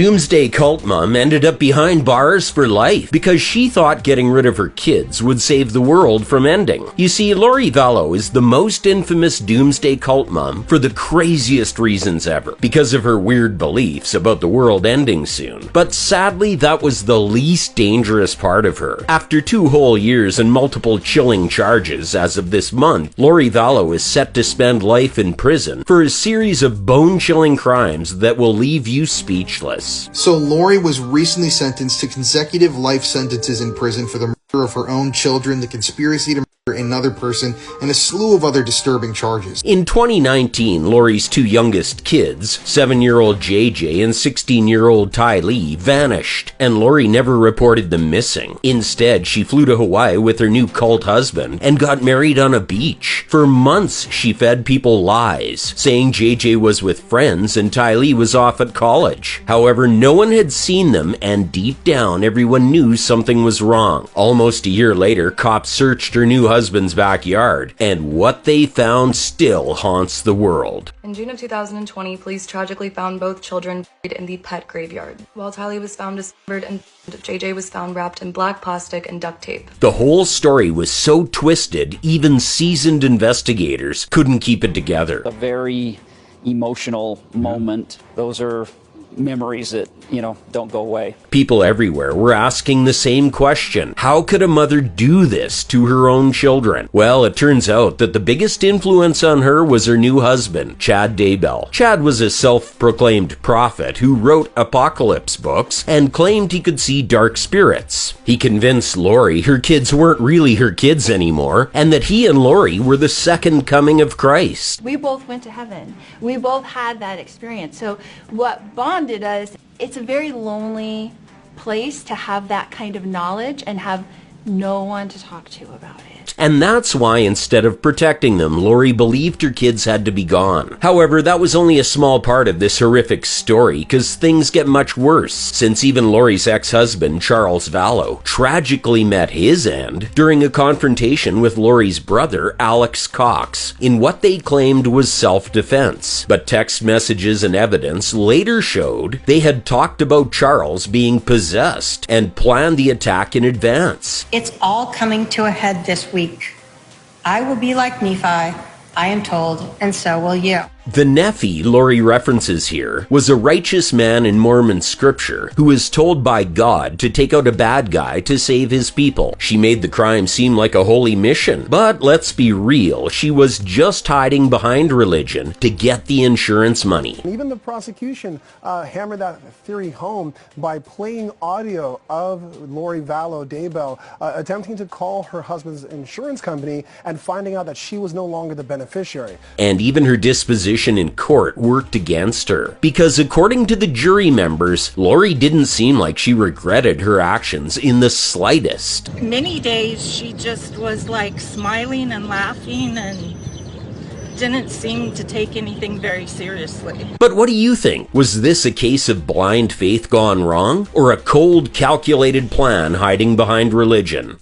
Doomsday cult mom ended up behind bars for life because she thought getting rid of her kids would save the world from ending. You see, Lori Vallow is the most infamous doomsday cult mom for the craziest reasons ever, because of her weird beliefs about the world ending soon. But sadly, that was the least dangerous part of her. After 2 whole years and multiple chilling charges as of this month, Lori Vallow is set to spend life in prison for a series of bone-chilling crimes that will leave you speechless. So Lori was recently sentenced to consecutive life sentences in prison for the murder of her own children, the conspiracy to murder another person, and a slew of other disturbing charges. In 2019, Lori's 2 youngest kids, 7-year-old JJ and 16-year-old Ty Lee, vanished, and Lori never reported them missing. Instead, she flew to Hawaii with her new cult husband and got married on a beach. For months, she fed people lies, saying JJ was with friends and Ty Lee was off at college. However, no one had seen them, and deep down, everyone knew something was wrong. Almost a year later, cops searched her new husband's backyard, and what they found still haunts the world. In June of 2020, police tragically found both children buried in the pet graveyard. While Ty Lee was found dismembered and JJ was found wrapped in black plastic and duct tape. The whole story was so twisted, even seasoned investigators couldn't keep it together. A very emotional moment. Those are memories that, don't go away. People everywhere were asking the same question. How could a mother do this to her own children? Well, it turns out that the biggest influence on her was her new husband, Chad Daybell. Chad was a self-proclaimed prophet who wrote apocalypse books and claimed he could see dark spirits. He convinced Lori her kids weren't really her kids anymore, and that he and Lori were the second coming of Christ. We both went to heaven. We both had that experience. So what bonded us, it's a very lonely place to have that kind of knowledge and have no one to talk to about it. And that's why, instead of protecting them, Lori believed her kids had to be gone. However, that was only a small part of this horrific story, because things get much worse, since even Lori's ex-husband, Charles Vallow, tragically met his end during a confrontation with Lori's brother, Alex Cox, in what they claimed was self-defense. But text messages and evidence later showed they had talked about Charles being possessed and planned the attack in advance. It's all coming to a head this week. I will be like Nephi, I am told, and so will you. The Nephi Lori references here was a righteous man in Mormon scripture who was told by God to take out a bad guy to save his people. She made the crime seem like a holy mission, but let's be real, she was just hiding behind religion to get the insurance money. Even the prosecution hammered that theory home by playing audio of Lori Vallow Daybell attempting to call her husband's insurance company and finding out that she was no longer the beneficiary. And even her disposition in court worked against her, because according to the jury members, Lori didn't seem like she regretted her actions in the slightest. Many days she just was like smiling and laughing and didn't seem to take anything very seriously. But what do you think? Was this a case of blind faith gone wrong, or a cold, calculated plan hiding behind religion?